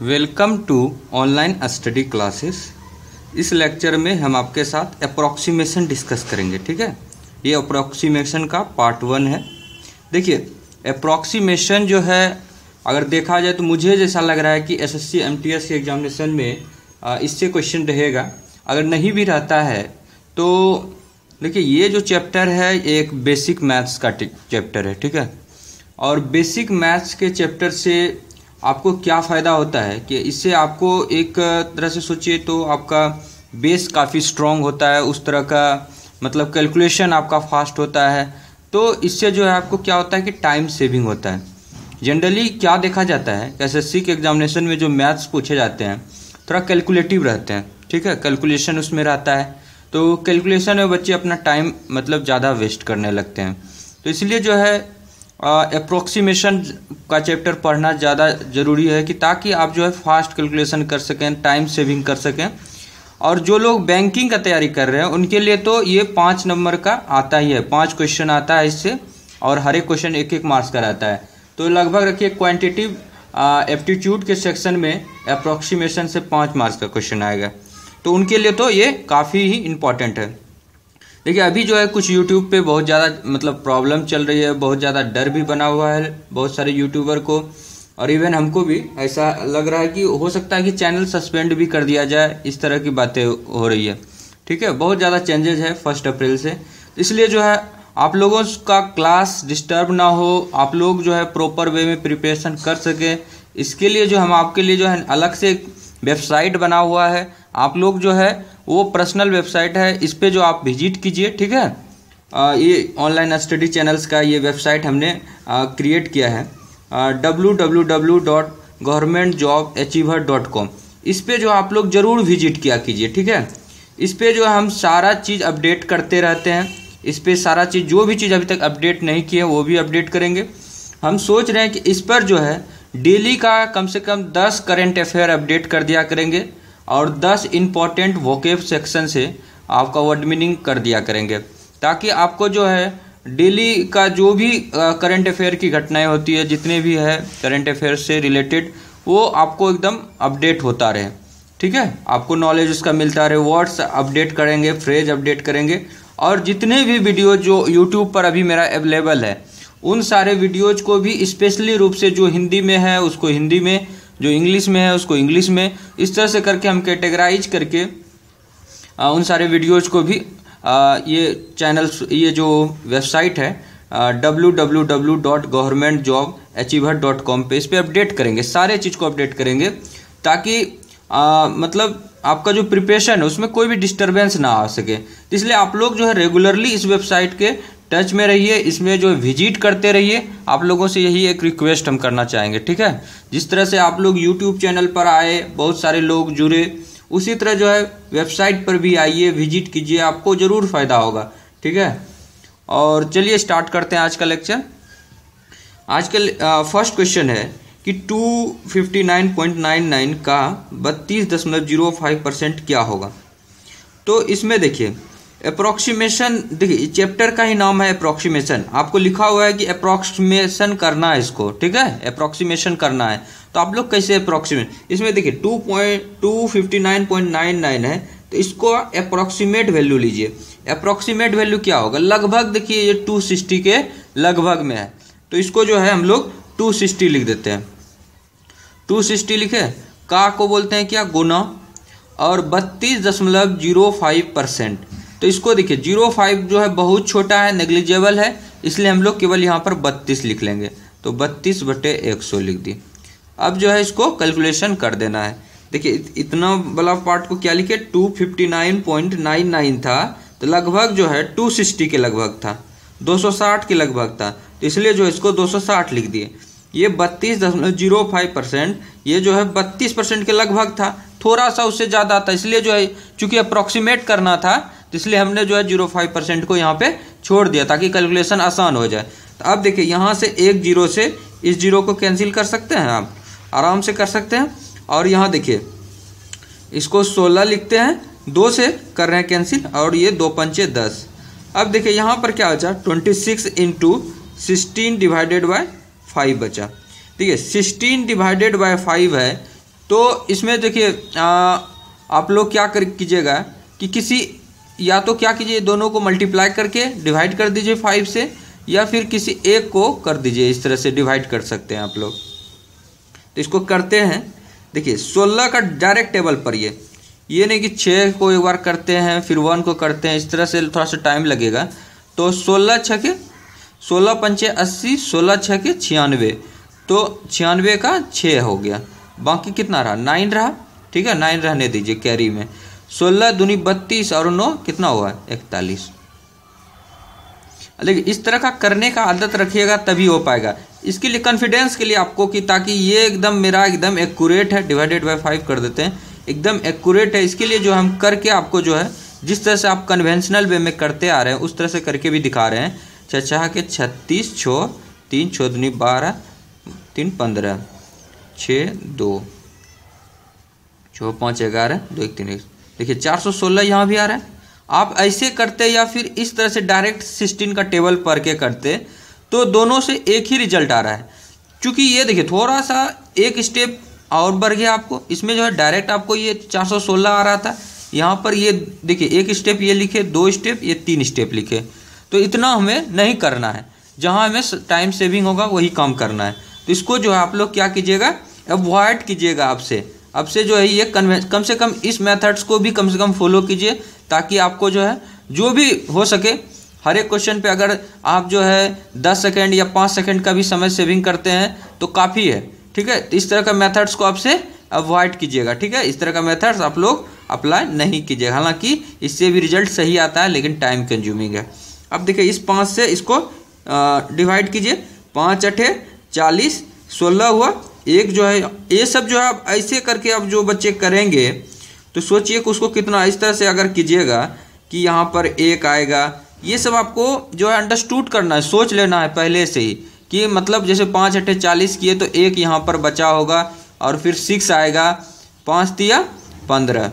Welcome to online study classes. इस lecture में हम आपके साथ अप्रॉक्सीमेशन डिस्कस करेंगे। ठीक है, ये अप्रॉक्सीमेशन का पार्ट 1 है। देखिए, अप्रॉक्सीमेशन जो है अगर देखा जाए तो मुझे जैसा लग रहा है कि एसएससी एमटीएस के एग्जामिनेशन में इससे क्वेश्चन रहेगा। अगर नहीं भी रहता है तो देखिए, ये जो चैप्टर है एक बेसिक मैथ्स का चैप्टर है। ठीक है, और बेसिक मैथ्स के चैप्टर से आपको क्या फ़ायदा होता है कि इससे आपको एक तरह से सोचिए तो आपका बेस काफ़ी स्ट्रॉन्ग होता है, उस तरह का मतलब कैलकुलेशन आपका फास्ट होता है। तो इससे जो है आपको क्या होता है कि टाइम सेविंग होता है। जनरली क्या देखा जाता है, एसएससी के एग्जामिनेशन में जो मैथ्स पूछे जाते हैं थोड़ा कैलकुलेटिव रहते हैं। ठीक है, कैलकुलेशन उसमें रहता है, तो कैलकुलेशन में बच्चे अपना टाइम मतलब ज़्यादा वेस्ट करने लगते हैं। तो इसलिए जो है अप्रोक्सीमेशन का चैप्टर पढ़ना ज़्यादा ज़रूरी है कि ताकि आप जो है फास्ट कैलकुलेशन कर सकें, टाइम सेविंग कर सकें। और जो लोग बैंकिंग का तैयारी कर रहे हैं उनके लिए तो ये 5 नंबर का आता ही है, 5 क्वेश्चन आता है इससे, और हर एक क्वेश्चन 1-1 मार्क्स का रहता है। तो लगभग रखिए क्वांटिटिव एप्टीट्यूड के सेक्शन में अप्रोक्सीमेशन से 5 मार्क्स का क्वेश्चन आएगा, तो उनके लिए तो ये काफ़ी ही इम्पॉर्टेंट है। देखिए, अभी जो है कुछ यूट्यूब पे बहुत ज़्यादा मतलब प्रॉब्लम चल रही है, बहुत ज़्यादा डर भी बना हुआ है बहुत सारे यूट्यूबर को, और इवन हमको भी ऐसा लग रहा है कि हो सकता है कि चैनल सस्पेंड भी कर दिया जाए। इस तरह की बातें हो रही है। ठीक है, बहुत ज़्यादा चेंजेस है 1 अप्रैल से। इसलिए जो है आप लोगों का क्लास डिस्टर्ब ना हो, आप लोग जो है प्रॉपर वे में प्रिपरेशन कर सके, इसके लिए जो हम आपके लिए जो है अलग से एक वेबसाइट बना हुआ है। आप लोग जो है वो पर्सनल वेबसाइट है, इस पे जो आप विजिट कीजिए। ठीक है, ये ऑनलाइन स्टडी चैनल्स का ये वेबसाइट हमने क्रिएट किया है, www.governmentjobachiever.com। इस पे जो आप लोग ज़रूर विजिट किया कीजिए। ठीक है, इस पे जो हम सारा चीज़ अपडेट करते रहते हैं। इस पे सारा चीज़, जो भी चीज़ अभी तक अपडेट नहीं किए वो भी अपडेट करेंगे। हम सोच रहे हैं कि इस पर जो है डेली का कम से कम 10 करंट अफेयर अपडेट कर दिया करेंगे, और 10 इम्पॉर्टेंट वोकेब सेक्शन से आपका वर्ड मीनिंग कर दिया करेंगे, ताकि आपको जो है डेली का जो भी करंट अफेयर की घटनाएं होती है, जितने भी है करंट अफेयर से रिलेटेड, वो आपको एकदम अपडेट होता रहे। ठीक है, आपको नॉलेज उसका मिलता रहे, वर्ड्स अपडेट करेंगे, फ्रेज अपडेट करेंगे, और जितने भी वीडियो जो यूट्यूब पर अभी मेरा अवेलेबल है उन सारे वीडियोज को भी स्पेशली रूप से जो हिंदी में है उसको हिंदी में, जो इंग्लिश में है उसको इंग्लिश में, इस तरह से करके हम कैटेगराइज करके उन सारे वीडियोज को भी ये चैनल्स, ये जो वेबसाइट है www.governmentjobachiever.com पे, इस पे अपडेट करेंगे, सारे चीज़ को अपडेट करेंगे, ताकि मतलब आपका जो प्रिपरेशन है उसमें कोई भी डिस्टरबेंस ना आ सके। इसलिए आप लोग जो है रेगुलरली इस वेबसाइट के टच में रहिए, इसमें जो विजिट करते रहिए। आप लोगों से यही एक रिक्वेस्ट हम करना चाहेंगे। ठीक है, जिस तरह से आप लोग यूट्यूब चैनल पर आए, बहुत सारे लोग जुड़े, उसी तरह जो है वेबसाइट पर भी आइए, विजिट कीजिए, आपको ज़रूर फ़ायदा होगा। ठीक है, और चलिए स्टार्ट करते हैं आज का लेक्चर। आज का फर्स्ट क्वेश्चन है कि 259.99 का 32.05% क्या होगा। तो इसमें देखिए अप्रोक्सीमेशन, देखिए चैप्टर का ही नाम है अप्रोक्सीमेशन, आपको लिखा हुआ है कि अप्रोक्सीमेशन करना है इसको। ठीक है, अप्रोक्सीमेशन करना है, तो आप लोग कैसे अप्रोक्सीमेट, इसमें देखिए 259.99 है, तो इसको अप्रोक्सीमेट वैल्यू लीजिए। अप्रोक्सीमेट वैल्यू क्या होगा, लगभग देखिए ये 260 के लगभग में है, तो इसको जो है हम लोग 260 लिख देते हैं। 260 लिखे, का को बोलते हैं क्या, गुना, और 32.05%। तो इसको देखिए 05 जो है बहुत छोटा है, नेग्लिजेबल है, इसलिए हम लोग केवल यहाँ पर 32 लिख लेंगे, तो 32/100 लिख दी। अब जो है इसको कैलकुलेशन कर देना है। देखिए इतना बड़ा पार्ट को क्या लिखे, 259.99 था, तो लगभग जो है 260 के लगभग था, 260 के लगभग था, तो इसलिए जो इसको 260 लिख दिए। ये 32.05%, ये जो है 32% के लगभग था, थोड़ा सा उससे ज़्यादा था, इसलिए जो है चूंकि अप्रॉक्सीमेट करना था, तो इसलिए हमने जो है 0.5% को यहाँ पे छोड़ दिया ताकि कैलकुलेशन आसान हो जाए। तो अब देखिए यहाँ से एक जीरो से इस जीरो को कैंसिल कर सकते हैं, आप आराम से कर सकते हैं। और यहाँ देखिए इसको 16 लिखते हैं, 2 से कर रहे हैं कैंसिल, और ये 2 पंचे 10। अब देखिए यहाँ पर क्या बचा, 26 × 16 / 5 बचा। ठीक है, 16 / 5 है, तो इसमें देखिए आप लोग क्या कीजिएगा कि किसी या तो क्या कीजिए, दोनों को मल्टीप्लाई करके डिवाइड कर दीजिए 5 से, या फिर किसी एक को कर दीजिए। इस तरह से डिवाइड कर सकते हैं आप लोग। तो इसको करते हैं। देखिए 16 का डायरेक्ट टेबल पर ये नहीं कि 6 को एक बार करते हैं फिर 1 को करते हैं, इस तरह से थोड़ा सा टाइम लगेगा। तो 16 छके 16 पंचे 80, 16 छके 96, तो 96 का 6 हो गया। बाकी कितना रहा, 9 रहा। ठीक है, 9 रहने दीजिए कैरी में। 16 दूनी 32 और 9 कितना हुआ, 41। लेकिन इस तरह का करने का आदत रखिएगा तभी हो पाएगा। इसके लिए कॉन्फिडेंस के लिए आपको कि ताकि ये एकदम मेरा एकदम एक्यूरेट है, डिवाइडेड बाय 5 कर देते हैं, एकदम एक्यूरेट है। इसके लिए जो हम करके आपको जो है जिस तरह से आप कन्वेंशनल वे में करते आ रहे हैं उस तरह से करके भी दिखा रहे हैं। 6 के 36, 6 3 6 दूनी 12, 3 15, 6 2 6 5 11, 2 1 3। देखिए 416 यहाँ भी आ रहा है। आप ऐसे करते या फिर इस तरह से डायरेक्ट 16 का टेबल पढ़ के करते तो दोनों से एक ही रिजल्ट आ रहा है। क्योंकि ये देखिए थोड़ा सा एक स्टेप और बढ़ गया आपको। इसमें जो है डायरेक्ट आपको ये 416 आ रहा था, यहाँ पर ये देखिए एक स्टेप ये लिखे, 2 स्टेप, ये 3 स्टेप लिखे। तो इतना हमें नहीं करना है, जहाँ हमें टाइम सेविंग होगा वही काम करना है। तो इसको जो है आप लोग क्या कीजिएगा, अवॉइड कीजिएगा। आपसे जो है ये कम से कम इस मेथड्स को भी कम से कम फॉलो कीजिए, ताकि आपको जो है जो भी हो सके हर एक क्वेश्चन पे अगर आप जो है 10 सेकेंड या 5 सेकेंड का भी समय सेविंग करते हैं तो काफ़ी है। ठीक है, इस तरह का मेथड्स को आपसे अवॉइड कीजिएगा। ठीक है, इस तरह का मेथड्स आप लोग अप्लाई नहीं कीजिएगा। हालांकि इससे भी रिजल्ट सही आता है लेकिन टाइम कंज्यूमिंग है। अब देखिए इस 5 से इसको डिवाइड कीजिए। 5 8 40, 16 हुआ। एक जो है ये सब जो है आप ऐसे करके अब जो बच्चे करेंगे तो सोचिए कि उसको कितना इस तरह से अगर कीजिएगा कि यहाँ पर 1 आएगा। ये सब आपको जो है अंडरस्टूड करना है, सोच लेना है पहले से ही कि मतलब जैसे 5 8 40 किए तो 1 यहाँ पर बचा होगा और फिर 6 आएगा, 5 3 15,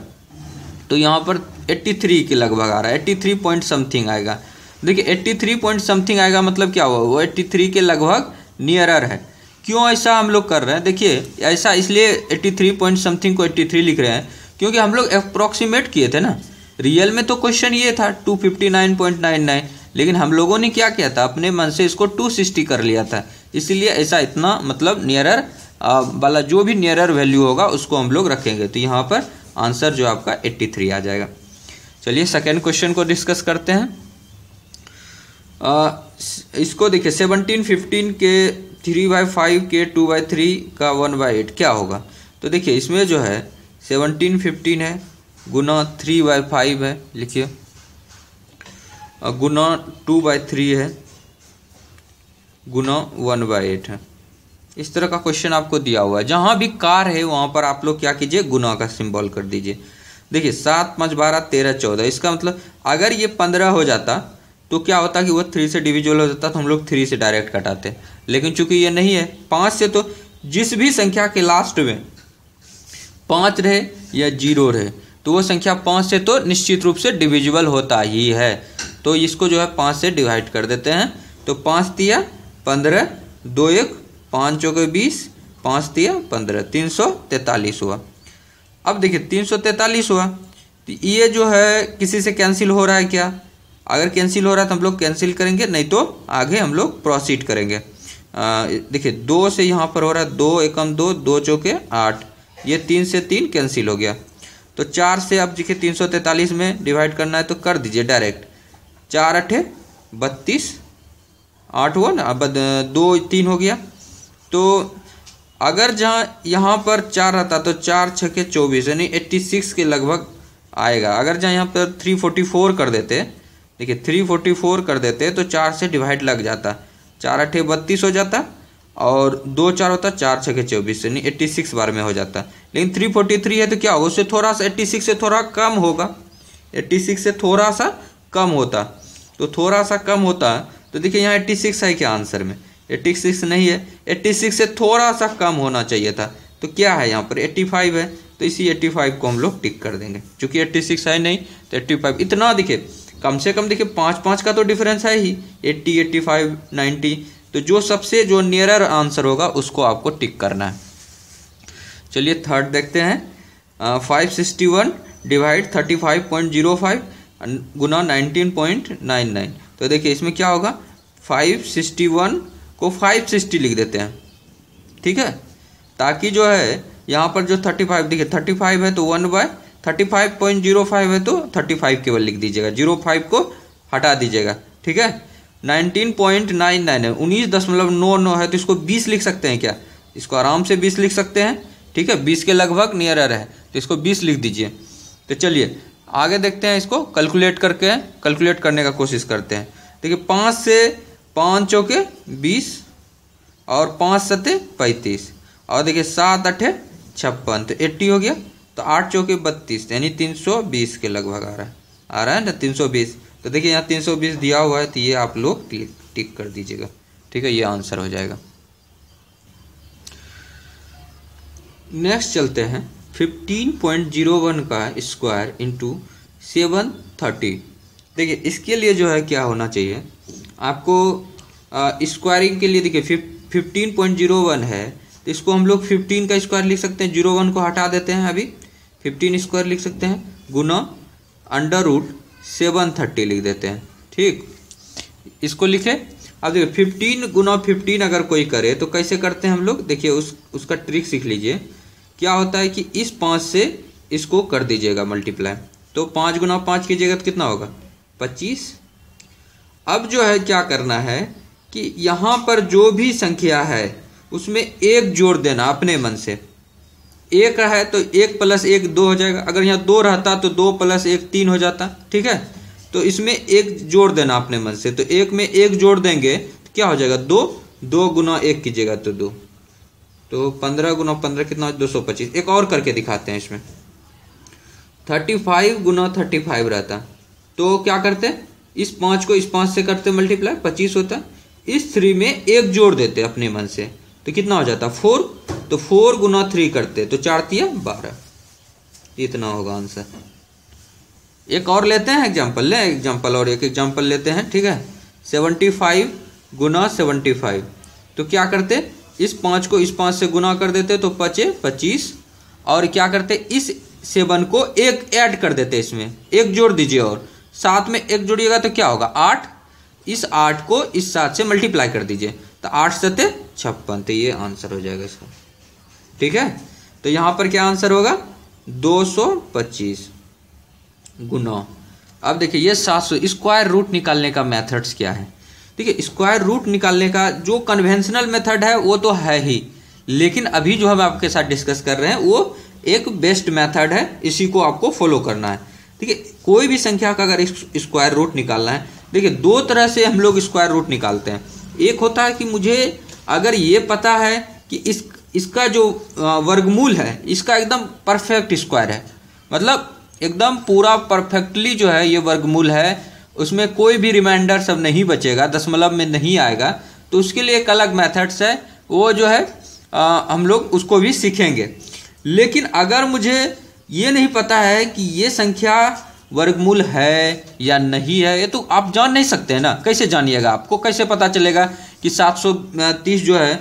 तो यहाँ पर 83 के लगभग आ रहा है, 83 पॉइंट समथिंग आएगा। देखिए 83 पॉइंट समथिंग आएगा मतलब क्या हुआ, वो 83 के लगभग नियरर है। क्यों ऐसा हम लोग कर रहे हैं, देखिए ऐसा इसलिए 83 पॉइंट समथिंग को 83 लिख रहे हैं क्योंकि हम लोग अप्रॉक्सीमेट किए थे ना। रियल में तो क्वेश्चन ये था 259.99, लेकिन हम लोगों ने क्या किया था, अपने मन से इसको 260 कर लिया था। इसीलिए ऐसा इतना मतलब नियरर वाला जो भी नियरर वैल्यू होगा उसको हम लोग रखेंगे। तो यहाँ पर आंसर जो आपका 83 आ जाएगा। चलिए सेकेंड क्वेश्चन को डिस्कस करते हैं। इसको देखिए 17 15 के 3/5 के 2/3 का 1/8 क्या होगा। तो देखिए इसमें जो है 17 15 है गुना 3/5 है, लिखिए, गुना 2/3 है गुना 1/8 है। इस तरह का क्वेश्चन आपको दिया हुआ है। जहाँ भी कार है वहाँ पर आप लोग क्या कीजिए, गुना का सिंबल कर दीजिए। देखिए 7 5 12 13 14, इसका मतलब अगर ये 15 हो जाता तो क्या होता कि वो 3 से डिविजिबल हो जाता, तो हम लोग 3 से डायरेक्ट कटाते। लेकिन चूंकि ये नहीं है 5 से, तो जिस भी संख्या के लास्ट में 5 रहे या 0 रहे तो वो संख्या 5 से तो निश्चित रूप से डिविजिबल होता ही है। तो इसको जो है 5 से डिवाइड कर देते हैं। तो 5 3 15, 2 1 5 4 20, 5 3 15, 343 हुआ। अब देखिए 343 हुआ तो ये जो है किसी से कैंसिल हो रहा है क्या, अगर कैंसिल हो रहा है तो हम लोग कैंसिल करेंगे, नहीं तो आगे हम लोग प्रोसीड करेंगे। देखिए 2 से यहाँ पर हो रहा है 2 एकम 2, 2 चौके 8, ये 3 से 3 कैंसिल हो गया। तो 4 से अब देखिए 343 में डिवाइड करना है तो कर दीजिए डायरेक्ट। 4 8 32, 8 हुआ ना, अब 2 3 हो गया। तो अगर जहाँ यहाँ पर 4 रहता तो 4 6 के 24 यानी 86 के लगभग आएगा। अगर जहाँ यहाँ पर 344 कर देते, देखिए 344 कर देते तो 4 से डिवाइड लग जाता, 4 8 32 हो जाता और 2 4 होता, 4 6 के 24 यानी 86 बार में हो जाता। लेकिन 343 है तो क्या होगा, उससे थोड़ा सा 86 से थोड़ा कम होगा, 86 से थोड़ा सा कम होता। तो थोड़ा सा कम होता तो देखिए यहाँ 86 है क्या आंसर में, 86 नहीं है, 86 से थोड़ा सा कम होना चाहिए था। तो क्या है यहाँ पर 85 है, तो इसी 85 को हम लोग टिक कर देंगे। चूंकि 86 है नहीं तो 85 इतना देखिए कम से कम देखिए 5 का तो डिफरेंस है ही, 80 85 90। तो जो सबसे जो नियरर आंसर होगा उसको आपको टिक करना है। चलिए थर्ड देखते हैं। 561 डिवाइड 35.05 गुना 19.99। तो देखिए इसमें क्या होगा, 561 को 560 लिख देते हैं, ठीक है, ताकि जो है यहाँ पर जो 35 देखिए 35 है तो 1/35.05 है तो 35 केवल लिख दीजिएगा, 05 को हटा दीजिएगा, ठीक है। 19.99 है, 19.99 है तो इसको 20 लिख सकते हैं क्या, इसको आराम से 20 लिख सकते हैं, ठीक है, 20 के लगभग नियरर है तो इसको 20 लिख दीजिए। तो चलिए आगे देखते हैं, इसको कैलकुलेट करने का कोशिश करते हैं। देखिए 5 से 5 चौके 20 और 5 सते 35 और देखिए 7 8 56 तो 80 हो गया। तो 8 चौके 32 यानी 320 के लगभग आ रहा है ना 320। तो देखिए यहाँ 320 दिया हुआ है तो ये आप लोग टिक कर दीजिएगा, ठीक है, ये आंसर हो जाएगा। नेक्स्ट चलते हैं 15.01 का स्क्वायर इंटू 730। देखिए इसके लिए जो है क्या होना चाहिए आपको, स्क्वायरिंग के लिए देखिए 15.01 है तो इसको हम लोग 15 का स्क्वायर लिख सकते हैं, 01 को हटा देते हैं, अभी 15 स्क्वायर लिख सकते हैं गुना √730 लिख देते हैं, ठीक, इसको लिखे। अब देखिए 15 गुना 15 अगर कोई करे तो कैसे करते हैं हम लोग, देखिए उसका ट्रिक सीख लीजिए। क्या होता है कि इस 5 से इसको कर दीजिएगा मल्टीप्लाई, तो 5 गुना 5 कीजिएगा तो कितना होगा 25। अब जो है क्या करना है कि यहाँ पर जो भी संख्या है उसमें 1 जोड़ देना अपने मन से। 1 है तो 1 + 1 2 हो जाएगा, अगर यहाँ 2 रहता तो 2 + 1 3 हो जाता, ठीक है। तो इसमें 1 जोड़ देना अपने मन से, तो 1 में 1 जोड़ देंगे तो क्या हो जाएगा 2 गुना 1 कीजिएगा तो 2, तो 15 गुना 15 कितना 225। एक और करके दिखाते हैं, इसमें 35 गुना 35 रहता तो क्या करते, इस 5 को इस 5 से करते मल्टीप्लाई 25 होता, इस 3 में 1 जोड़ देते अपने मन से तो कितना हो जाता 4, तो 4 गुना 3 करते तो 4 × 12, इतना होगा आंसर। एक और लेते हैं एग्जाम्पल, और एक एग्जाम्पल लेते हैं, ठीक है। 75 गुना 75 तो क्या करते, इस 5 को इस 5 से गुना कर देते तो 25, और क्या करते इस 7 को 1 ऐड कर देते, इसमें 1 जोड़ दीजिए और साथ में 1 जोड़िएगा तो क्या होगा 8, इस 8 को इस 7 से मल्टीप्लाई कर दीजिए तो 8 × 7 = 56, तो ये आंसर हो जाएगा इसका, ठीक है। तो यहाँ पर क्या आंसर होगा 225 गुना। अब देखिए ये 700 स्क्वायर रूट निकालने का मेथड्स क्या है, ठीक है। स्क्वायर रूट निकालने का जो कन्वेंशनल मेथड है वो तो है ही, लेकिन अभी जो हम आपके साथ डिस्कस कर रहे हैं वो एक बेस्ट मेथड है, इसी को आपको फॉलो करना है, ठीक है। कोई भी संख्या का अगर स्क्वायर रूट निकालना है, देखिए 2 तरह से हम लोग स्क्वायर रूट निकालते हैं। एक होता है कि मुझे अगर ये पता है कि इसका जो वर्गमूल है इसका एकदम परफेक्ट स्क्वायर है, मतलब एकदम पूरा परफेक्टली जो है ये वर्गमूल है, उसमें कोई भी रिमाइंडर सब नहीं बचेगा, दशमलव में नहीं आएगा, तो उसके लिए एक अलग मेथड्स है, वो जो है हम लोग उसको भी सीखेंगे। लेकिन अगर मुझे ये नहीं पता है कि ये संख्या वर्गमूल है या नहीं है, ये तो आप जान नहीं सकते हैं ना, कैसे जानिएगा, आपको कैसे पता चलेगा कि 730 जो है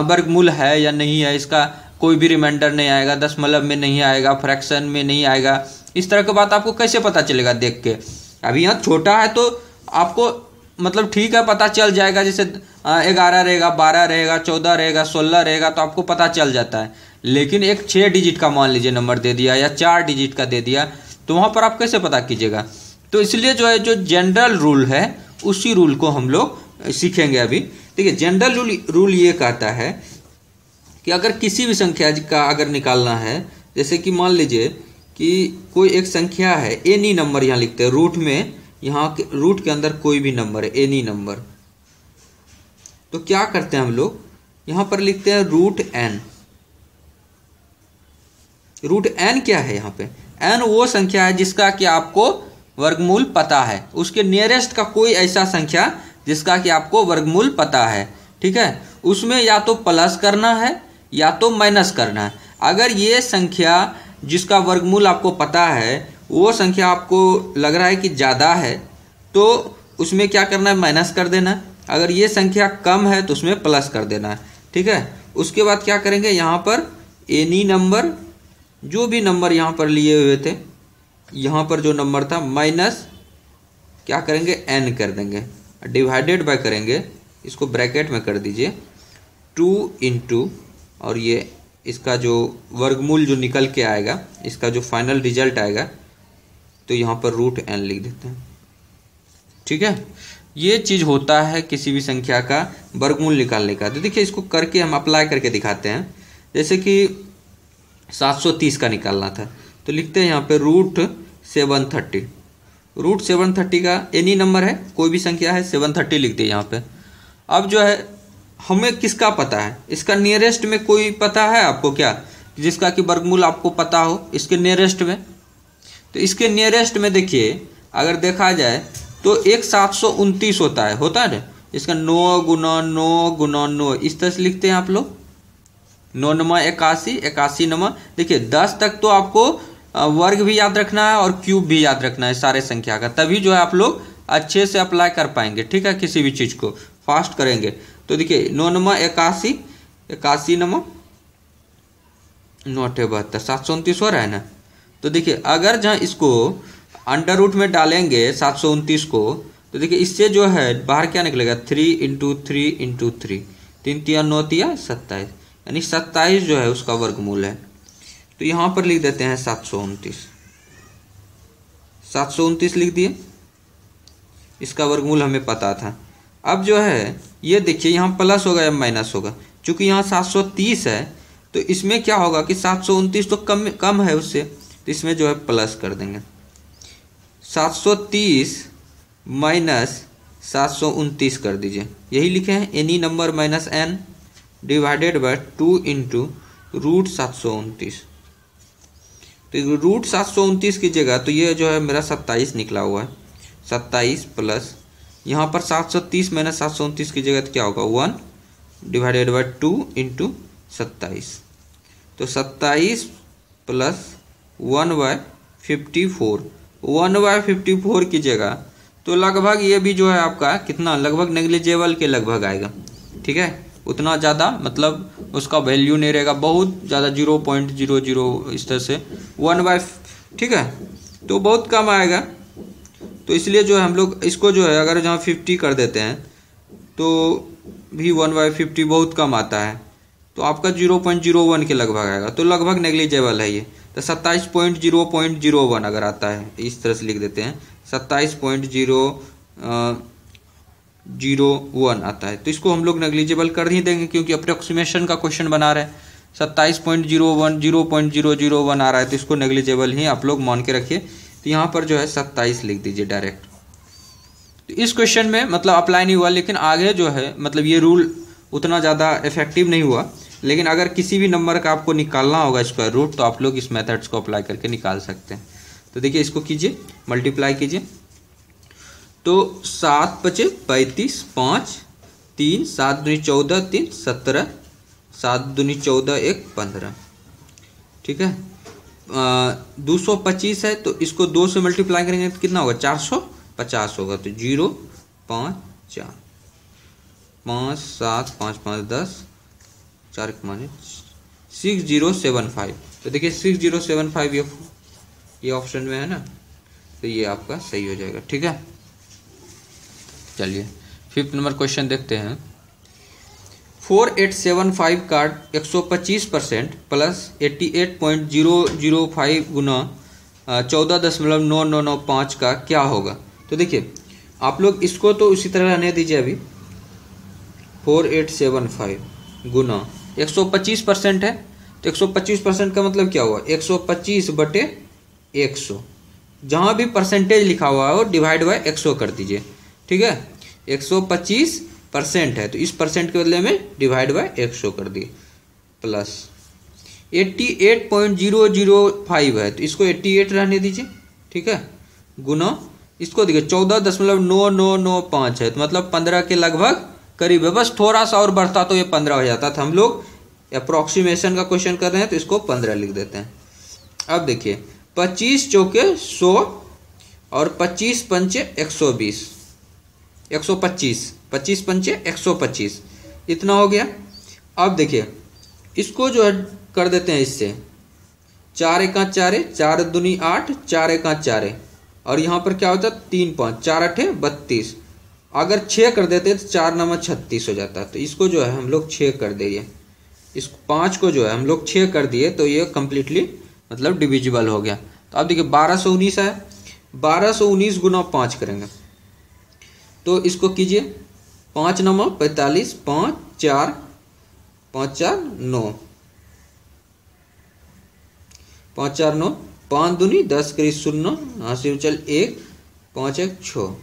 वर्गमूल है या नहीं है, इसका कोई भी रिमाइंडर नहीं आएगा, दशमलव में नहीं आएगा, फ्रैक्शन में नहीं आएगा, इस तरह की बात आपको कैसे पता चलेगा देख के। अभी यहाँ छोटा है तो आपको मतलब ठीक है पता चल जाएगा, जैसे 11 रहेगा, 12 रहेगा, 14 रहेगा, 16 रहेगा तो आपको पता चल जाता है। लेकिन एक 6 डिजिट का मान लीजिए नंबर दे दिया या 4 डिजिट का दे दिया तो वहाँ पर आप कैसे पता कीजिएगा। तो इसलिए जो है जो जनरल रूल है उसी रूल को हम लोग सीखेंगे अभी। देखिए जनरल रूल ये कहता है कि अगर किसी भी संख्या का अगर निकालना है, जैसे कि मान लीजिए कि कोई एक संख्या है, एनी नंबर यहाँ लिखते हैं रूट में, यहाँ रूट के अंदर कोई भी नंबर है एनी नंबर, तो क्या करते हैं हम लोग यहाँ पर लिखते हैं √n। √n क्या है यहाँ पे, n वो संख्या है जिसका कि आपको वर्गमूल पता है, उसके नियरेस्ट का कोई ऐसा संख्या जिसका कि आपको वर्गमूल पता है, ठीक है। उसमें या तो प्लस करना है या तो माइनस करना है। अगर ये संख्या जिसका वर्गमूल आपको पता है वो संख्या आपको लग रहा है कि ज़्यादा है तो उसमें क्या करना है माइनस कर देना है, अगर ये संख्या कम है तो उसमें प्लस कर देना है, ठीक है। उसके बाद क्या करेंगे यहाँ पर एनी नंबर, जो भी नंबर यहाँ पर लिए हुए थे, यहाँ पर जो नंबर था माइनस क्या करेंगे एन कर देंगे, डिवाइडेड बाय करेंगे, इसको ब्रैकेट में कर दीजिए 2 इंटू, और ये इसका जो वर्गमूल जो निकल के आएगा, इसका जो फाइनल रिजल्ट आएगा, तो यहाँ पर रूट एन लिख देते हैं। ठीक है, ये चीज़ होता है किसी भी संख्या का वर्गमूल निकालने का। तो देखिए इसको करके हम अप्लाई करके दिखाते हैं। जैसे कि 730 का निकालना था, तो लिखते हैं यहाँ पे रूट 730। रूट 730 का एनी नंबर है, कोई भी संख्या है, 730 लिख दिए यहाँ पे। अब जो है हमें किसका पता है, इसका नियरेस्ट में कोई पता है आपको क्या, जिसका कि वर्गमूल आपको पता हो इसके नियरेस्ट में। तो इसके नियरेस्ट में देखिए अगर देखा जाए तो एक 729 होता है ना, इसका 9 गुना 9 गुना 9 इस तरह से लिखते हैं आप लोग। 9 नमा 81, 81 नमा, देखिए 10 तक तो आपको वर्ग भी याद रखना है और क्यूब भी याद रखना है सारे संख्या का, तभी जो है आप लोग अच्छे से अप्लाई कर पाएंगे। ठीक है, किसी भी चीज़ को फास्ट करेंगे। तो देखिए 9 नमा 81, 81 नमा 9 72, 729 हो रहा है ना। तो देखिए अगर जहाँ इसको अंडर रूट में डालेंगे 729 को, तो देखिए इससे जो है बाहर क्या निकलेगा 3 इंटू 3 इंटू 3, 3 तिया 9 तिया 27, यानी 27 जो है उसका वर्गमूल है। तो यहाँ पर लिख देते हैं 729, 729 लिख दिए, इसका वर्गमूल हमें पता था। अब जो है ये देखिए यहाँ प्लस होगा या माइनस होगा, चूंकि यहाँ 730 है तो इसमें क्या होगा कि 729 तो कम है उससे, तो इसमें जो है प्लस कर देंगे। 730 माइनस 729 कर दीजिए, यही लिखे हैं any number minus n divided by 2 into root 729। तो रूट 729 की जगह तो ये जो है मेरा 27 निकला हुआ है, 27 प्लस यहाँ पर 730 माइनस 729 की जगह तो क्या होगा 1 डिवाइडेड बाय 2 इंटू 27। तो 27 प्लस 1/54, 1/54 की जगह तो लगभग ये भी जो है आपका कितना, लगभग नेग्लिजेबल के लगभग आएगा। ठीक है, उतना ज़्यादा मतलब उसका वैल्यू नहीं रहेगा, बहुत ज़्यादा 0.00 इस तरह से 1/, ठीक है, तो बहुत कम आएगा। तो इसलिए जो है हम लोग इसको जो है अगर जहाँ 50 कर देते हैं तो भी 1/50 बहुत कम आता है, तो आपका 0.01 के लगभग आएगा, तो लगभग नेग्लिजेबल है ये। तो 27.0.01 अगर आता है इस तरह से लिख देते हैं, 27.001 आता है, तो इसको हम लोग नेग्लिजिबल कर ही देंगे क्योंकि अप्रोक्सीमेशन का क्वेश्चन बना रहे हैं। 27.01 0.001 आ रहा है, तो इसको नेग्लिजिबल ही आप लोग मान के रखिए। तो यहाँ पर जो है 27 लिख दीजिए डायरेक्ट। तो इस क्वेश्चन में मतलब अप्लाई नहीं हुआ, लेकिन आगे जो है मतलब ये रूल उतना ज़्यादा इफेक्टिव नहीं हुआ, लेकिन अगर किसी भी नंबर का आपको निकालना होगा स्क्वायर रूट तो आप लोग इस मेथड्स को अप्लाई करके निकाल सकते हैं। तो देखिए इसको कीजिए, मल्टीप्लाई कीजिए, तो 7 × 35, 5 3 7 दूनी 14 3 17, 7 दूनी 14 1 15। ठीक है, 225 है तो इसको 2 से मल्टीप्लाई करेंगे तो कितना होगा 450 होगा। तो 0 5 4 5 7 5 5 10 4 माने 6075। तो देखिए 6075 ये ऑप्शन में है ना, तो ये आपका सही हो जाएगा। ठीक है, चलिए 5th नंबर क्वेश्चन देखते हैं। 4875 का 125% प्लस 88.005 गुना 14.9995 का क्या होगा। तो देखिए आप लोग इसको तो उसी तरह रहने दीजिए अभी। 4875 गुना 125% है, तो 125% का मतलब क्या हुआ 125/100, जहाँ भी परसेंटेज लिखा हुआ है वो डिवाइड बाय 100 कर दीजिए। ठीक है, 125% है तो इस परसेंट के बदले में डिवाइड बाय 100 कर दिए, प्लस 88.005 है तो इसको 88 रहने दीजिए। ठीक है, गुना इसको देखिए 14.9995 है, तो मतलब 15 के लगभग करीब है, बस थोड़ा सा और बढ़ता तो ये 15 हो जाता था। हम लोग अप्रोक्सीमेशन का क्वेश्चन कर रहे हैं तो इसको 15 लिख देते हैं। अब देखिए 25 चौके 100 और 25 पंचे 120, 125, 25 पंचे 125 इतना हो गया। अब देखिए इसको जो है कर देते हैं इससे, 4 एका 4, 4 दूनी 8, 4 एका 4, और यहाँ पर क्या होता है 3 5, 4 8 32। अगर 6 कर देते तो 4 9 36 हो जाता। तो इसको जो है हम लोग 6 कर दिए, इस 5 को जो है हम लोग 6 कर दिए, तो ये कम्प्लीटली मतलब डिविजिबल हो गया। तो अब देखिए 1219 है, 1219 गुना 5 करेंगे तो इसको कीजिए, 5 9 45, 5 4 5 4 9, 5 4 9, 5 दूनी 10 करी 0, यहाँ से चल 1, 5 1 6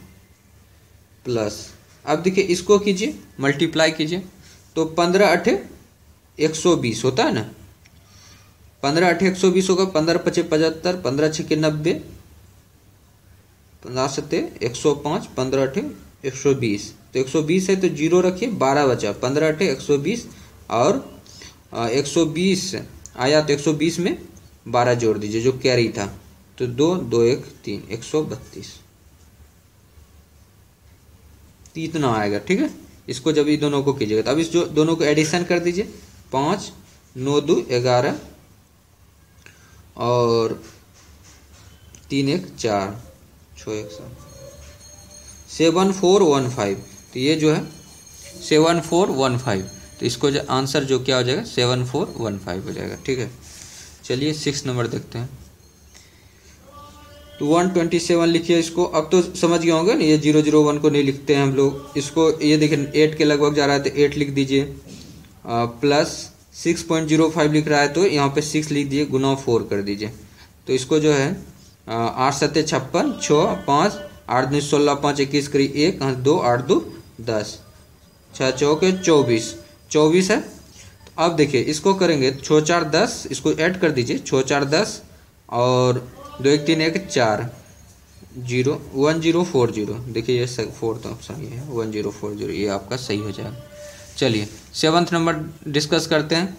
प्लस। अब देखिए इसको कीजिए, मल्टीप्लाई कीजिए, तो 15 8 120 होता है ना, 15 8 120 होगा, 15 5 75, 15 6 90, 15 7 105, 15 8 120। तो 120 है तो 0 रखिए, 12 बचा, 15 8 120 और 120 आया तो 120 में 12 जोड़ दीजिए जो कैरी था, तो 2 2 1 3 132 इतना आएगा। ठीक है, इसको जब ये दोनों को कीजिएगा तो अब इस जो दोनों को एडिशन कर दीजिए, 5 9 2 11 और 3 1 4 6 1 7 7415। तो ये जो है 7415, तो इसको जो आंसर जो क्या हो जाएगा 7415 हो जाएगा। ठीक है, चलिए 6 नंबर देखते हैं। तो 127 लिखिए इसको। अब तो समझ गए होंगे ना, ये 001 को नहीं लिखते हैं हम लोग, इसको ये देखिए 8 के लगभग जा रहा है तो 8 लिख दीजिए, प्लस 6.05 लिख रहा है तो यहाँ पे 6 लिख दीजिए, गुना 4 कर दीजिए। तो इसको जो है 8 7 56, 6 5 8 2 16, 5 21 करी 1 2 8 2 10, 6 चौके 24 24 है। तो अब देखिए इसको करेंगे 6 4 10, इसको ऐड कर दीजिए, 6 4 10 और 2 1 3 1 4 0 1040। देखिए ये 4 तो सही है, 1040 ये आपका सही हो जाएगा। चलिए 7th नंबर डिस्कस करते हैं।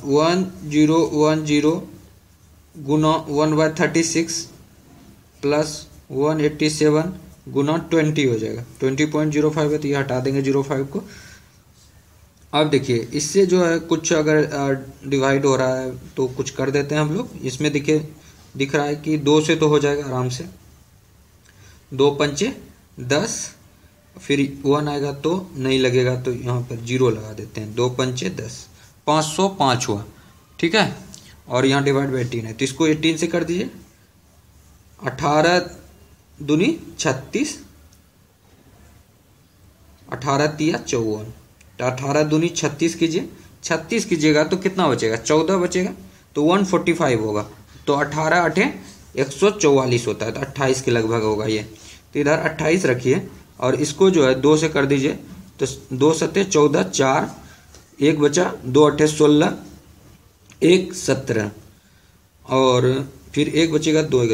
1010 गुना 1/36 प्लस 187 गुना 20 हो जाएगा, 20.05 है तो ये हटा देंगे 05 को। अब देखिए इससे जो है कुछ अगर डिवाइड हो रहा है तो कुछ कर देते हैं हम लोग। इसमें देखिए दिख रहा है कि 2 से तो हो जाएगा आराम से, 2 पंचे 10, फिर 1 आएगा तो नहीं लगेगा तो यहाँ पर 0 लगा देते हैं, 2 पंचे 10, 505 हुआ। ठीक है, और यहाँ डिवाइड बाई 18 है तो इसको 18 से कर दीजिए, 18 दूनी 36, 18 तिया 54, तो 18 दूनी 36 कीजिए, 36 कीजिएगा तो कितना बचेगा 14 बचेगा, तो 145 होगा। तो 18 8 144 होता है, तो 28 के लगभग होगा ये। तो इधर 28 रखिए और इसको जो है 2 से कर दीजिए, तो 2 7 14, 4 1 बचा, 2 8 16, 1 17 और फिर 1 बचेगा, 2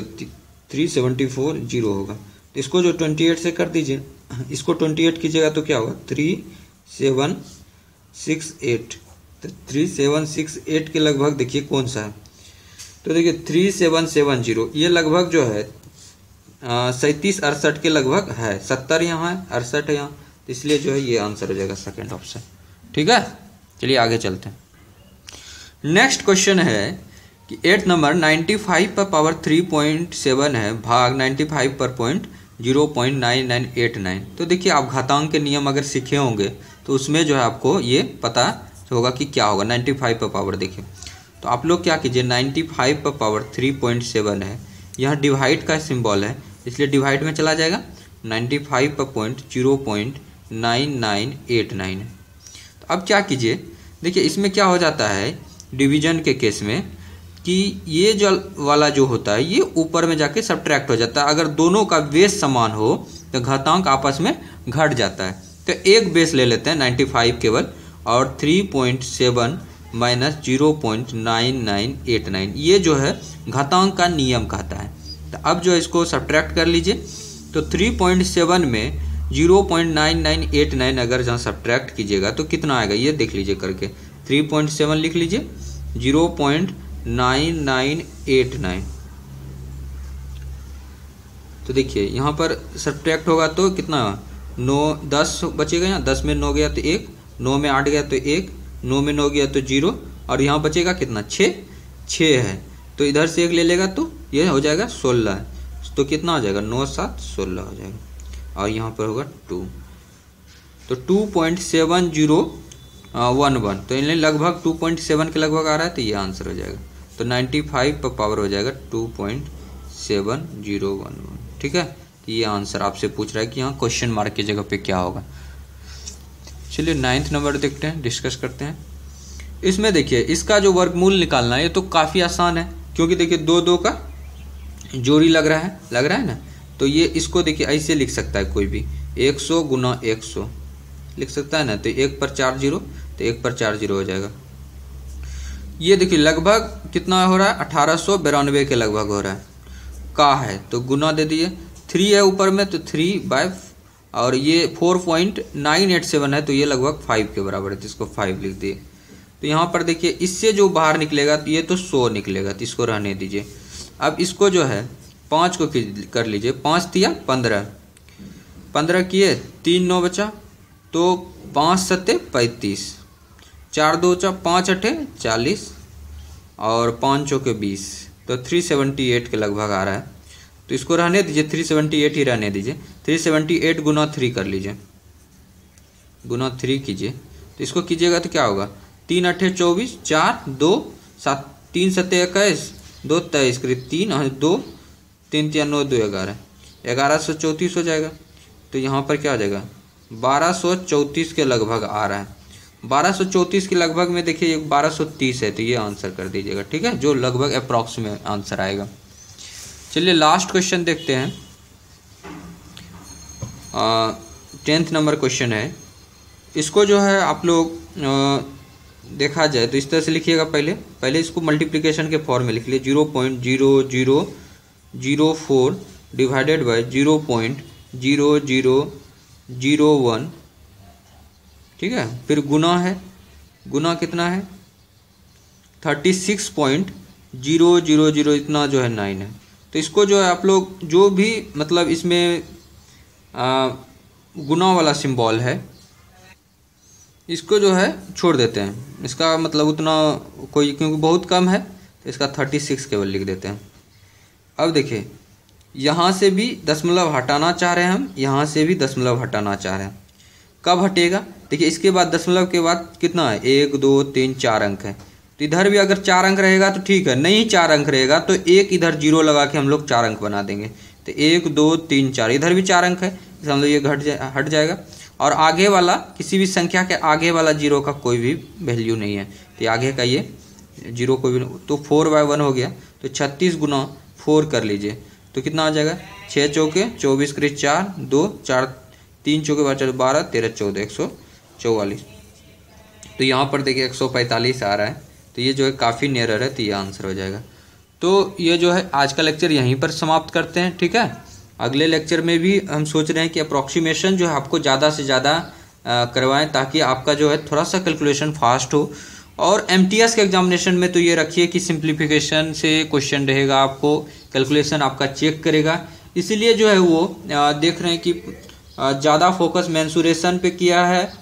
374 0 होगा। तो इसको जो 28 से कर दीजिए, इसको 28 कीजिएगा तो क्या होगा 3768। तो 3768 के लगभग देखिए कौन सा है, तो देखिए 3770 ये लगभग जो है 37 68 के लगभग है, 70 यहाँ है 68 है यहाँ, तो इसलिए जो है ये आंसर हो जाएगा सेकेंड ऑप्शन। ठीक है, चलिए आगे चलते हैं। नेक्स्ट क्वेश्चन है कि 8 नंबर 95 पर पावर 3.7 है भाग 95 पर पॉइंट 0.9989। तो देखिए आप घातांक के नियम अगर सीखे होंगे तो उसमें जो है आपको ये पता होगा कि क्या होगा 95 पर पावर। देखिए तो आप लोग क्या कीजिए, 95 पर पावर 3.7 है, यहाँ डिवाइड का सिंबल है इसलिए डिवाइड में चला जाएगा, 95 पर पॉइंट 0.9989 है। तो अब क्या कीजिए, देखिए इसमें क्या हो जाता है डिवीजन के केस में कि ये जो वाला जो होता है ये ऊपर में जाके सब्ट्रैक्ट हो जाता है। अगर दोनों का बेस समान हो तो घातांक आपस में घट जाता है। तो एक बेस ले लेते हैं 95 केवल, और 3.7 माइनस 0.9989 ये जो है घातांक का नियम कहता है। तो अब जो इसको सब्ट्रैक्ट कर लीजिए, तो 3.7 में 0.9989 अगर जहाँ सब्ट्रैक्ट कीजिएगा तो कितना आएगा ये देख लीजिए करके, 3.7 लिख लीजिए, 0.9989। तो देखिए यहाँ पर सब्ट्रैक्ट होगा तो कितना 9 10 बचेगा, यहाँ 10 में 9 गया तो 1, 9 में 8 गया तो 1, 9 में 9 गया तो 0, और यहाँ बचेगा कितना 6 है, तो इधर से 1 ले लेगा तो ये हो जाएगा 16, तो कितना हो जाएगा 9 7 16 हो जाएगा, और यहाँ पर होगा 2, तो 2.7011, तो इन्हें लगभग 2.7 के लगभग आ रहा है, तो ये आंसर हो जाएगा। तो 95 पर पावर हो जाएगा 2.7011, ठीक है। तो ये आंसर आपसे पूछ रहा है कि यहाँ क्वेश्चन मार्क की जगह पे क्या होगा। चलिए 9th नंबर देखते हैं, डिस्कस करते हैं। इसमें देखिए इसका जो वर्गमूल निकालना है ये तो काफ़ी आसान है, क्योंकि देखिए 2 का जोड़ी लग रहा है ना, तो ये इसको देखिए ऐसे लिख सकता है कोई भी, 100 गुना 100 लिख सकता है ना, तो 1 पर 4 0, तो 1 पर 4 0 हो जाएगा। ये देखिए लगभग कितना हो रहा है 1892 के लगभग हो रहा है, का है तो गुना दे दिए, 3 है ऊपर में तो 3/, और ये 4.987 है, तो ये लगभग 5 के बराबर है, तो इसको 5 लिख दिए। तो यहाँ पर देखिए इससे जो बाहर निकलेगा तो ये तो 100 निकलेगा, तो इसको रहने दीजिए। अब इसको जो है 5 को कर लीजिए, 5 तिया 15 किए, 3 9 बचा, तो 5 7 35, 4 2 5 8 40, और 5 चौके 20, तो 378 के लगभग आ रहा है, तो इसको रहने दीजिए, 378 ही रहने दीजिए। 378 गुना 3 कर लीजिए, गुना 3 कीजिए, तो इसको कीजिएगा तो क्या होगा 3 8 24, 4 2 7, 3 7 21, 2 23 करीब 3 2 3 3 9 2 11, 1134 हो जाएगा। तो यहाँ पर क्या हो जाएगा 1234 के लगभग आ रहा है। 1234 के लगभग में देखिए 1230 है, तो ये आंसर कर दीजिएगा, ठीक है, जो लगभग अप्रॉक्सीमेट आंसर आएगा। चलिए लास्ट क्वेश्चन देखते हैं। 10th नंबर क्वेश्चन है। इसको जो है आप लोग देखा जाए तो इस तरह से लिखिएगा, पहले इसको मल्टीप्लिकेशन के फॉर्म में लिख लिए, 0.0004 डिवाइडेड बाय 0.0001, ठीक है। फिर गुना है, गुना कितना है 36.000, इतना जो है 9 है। तो इसको जो है आप लोग जो भी मतलब इसमें गुना वाला सिंबल है इसको जो है छोड़ देते हैं, इसका मतलब उतना कोई क्योंकि बहुत कम है तो इसका 36 केवल लिख देते हैं। अब देखिए यहाँ से भी दशमलव हटाना चाह रहे हैं हम, यहाँ से भी दशमलव हटाना चाह रहे हैं, कब हटेगा देखिए इसके बाद दशमलव के बाद कितना है 1 2 3 4 अंक है, तो इधर भी अगर 4 अंक रहेगा तो ठीक है, नहीं 4 अंक रहेगा तो एक इधर 0 लगा के हम लोग 4 अंक बना देंगे, तो 1 2 3 4, इधर भी 4 अंक है, इसका मतलब ये हट जाएगा। और आगे वाला किसी भी संख्या के आगे वाला 0 का कोई भी वैल्यू नहीं है, तो आगे का ये 0 कोई भी, तो 4/1 हो गया, तो 36 गुना 4 कर लीजिए, तो कितना आ जाएगा 6 चौके 24 करीब 4 2 4 3 चौके 12 13 14 144, तो यहाँ पर देखिए 145 आ रहा है, तो ये जो है काफ़ी नियर है, तो ये आंसर हो जाएगा। तो ये जो है आज का लेक्चर यहीं पर समाप्त करते हैं, ठीक है। अगले लेक्चर में भी हम सोच रहे हैं कि अप्रॉक्सीमेशन जो है आपको ज़्यादा से ज़्यादा करवाएं, ताकि आपका जो है थोड़ा सा कैलकुलेशन फास्ट हो। और एमटीएस के एग्जामिनेशन में तो ये रखिए कि सिंप्लीफिकेशन से क्वेश्चन रहेगा, आपको कैलकुलेशन आपका चेक करेगा, इसीलिए जो है वो देख रहे हैं कि ज़्यादा फोकस मेंसुरेशन पे किया है,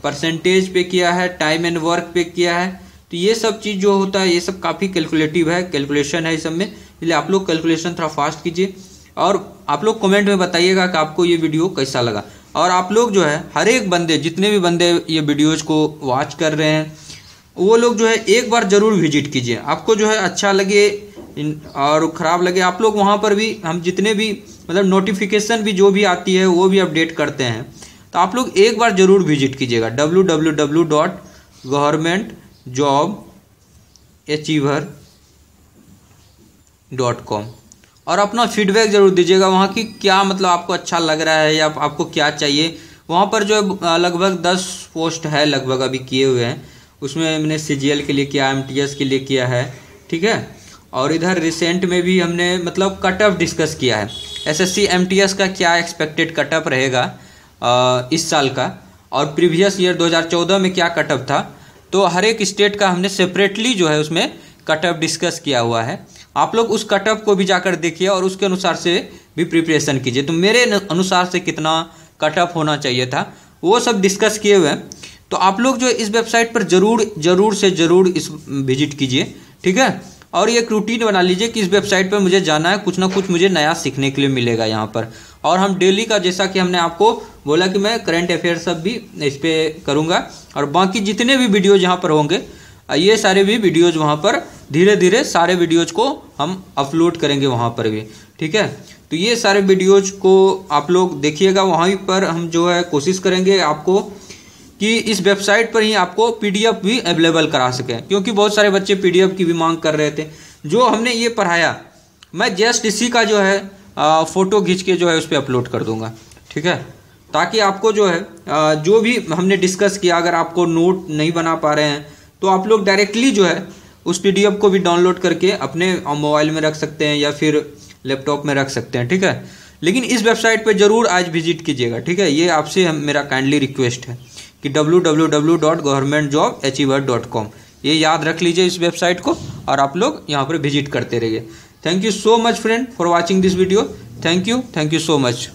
परसेंटेज पे किया है, टाइम एंड वर्क पे किया है, तो ये सब चीज़ जो होता है ये सब काफ़ी कैलकुलेटिव है, कैलकुलेशन है इस सब में, इसलिए आप लोग कैलकुलेशन थोड़ा फास्ट कीजिए। और आप लोग कमेंट में बताइएगा कि आपको ये वीडियो कैसा लगा। और आप लोग जो है हर एक बंदे, जितने भी बंदे ये वीडियोज़ को वॉच कर रहे हैं वो लोग जो है एक बार ज़रूर विजिट कीजिए, आपको जो है अच्छा लगे और ख़राब लगे, आप लोग वहाँ पर भी हम जितने भी मतलब नोटिफिकेशन भी जो भी आती है वो भी अपडेट करते हैं, तो आप लोग एक बार ज़रूर विजिट कीजिएगा www.governmentjobachiever.com, और अपना फीडबैक ज़रूर दीजिएगा वहाँ की क्या मतलब आपको अच्छा लग रहा है या आपको क्या चाहिए। वहाँ पर जो लगभग 10 पोस्ट है लगभग अभी किए हुए हैं, उसमें मैंने CGL के लिए किया, MTS के लिए किया है, ठीक है। और इधर रिसेंट में भी हमने मतलब कट ऑफ डिस्कस किया है, SSC MTS का क्या एक्सपेक्टेड कट ऑफ रहेगा इस साल का, और प्रीवियस ईयर 2014 में क्या कट ऑफ था, तो हर एक स्टेट का हमने सेपरेटली जो है उसमें कट ऑफ डिस्कस किया हुआ है। आप लोग उस कट ऑफ को भी जाकर देखिए और उसके अनुसार से भी प्रिपरेशन कीजिए। तो मेरे अनुसार से कितना कट ऑफ होना चाहिए था वो सब डिस्कस किए हुए हैं, तो आप लोग जो इस वेबसाइट पर जरूर से जरूर इस विजिट कीजिए, ठीक है। और ये एक रूटीन बना लीजिए कि इस वेबसाइट पर मुझे जाना है, कुछ ना कुछ मुझे नया सीखने के लिए मिलेगा यहाँ पर। और हम डेली का, जैसा कि हमने आपको बोला कि मैं करंट अफेयर सब भी इस पर करूँगा, और बाकी जितने भी वीडियोज़ यहाँ पर होंगे ये सारे भी वीडियोज़ वहाँ पर धीरे धीरे सारे वीडियोज़ को हम अपलोड करेंगे वहाँ पर भी, ठीक है। तो ये सारे वीडियोज़ को आप लोग देखिएगा, वहीं पर हम जो है कोशिश करेंगे आपको कि इस वेबसाइट पर ही आपको पीडीएफ भी अवेलेबल करा सकें, क्योंकि बहुत सारे बच्चे पीडीएफ की भी मांग कर रहे थे। जो हमने ये पढ़ाया मैं जस्ट इसी का जो है फ़ोटो खींच के जो है उस पर अपलोड कर दूंगा, ठीक है, ताकि आपको जो है जो भी हमने डिस्कस किया, अगर आपको नोट नहीं बना पा रहे हैं तो आप लोग डायरेक्टली जो है उस पीडीएफ को भी डाउनलोड करके अपने मोबाइल में रख सकते हैं या फिर लैपटॉप में रख सकते हैं, ठीक है। लेकिन इस वेबसाइट पर जरूर आज विजिट कीजिएगा, ठीक है। ये आपसे मेरा काइंडली रिक्वेस्ट है कि www.governmentjobachiever.com ये याद रख लीजिए इस वेबसाइट को, और आप लोग यहाँ पर विजिट करते रहिए। Thank you so much friend for watching this video. Thank you so much.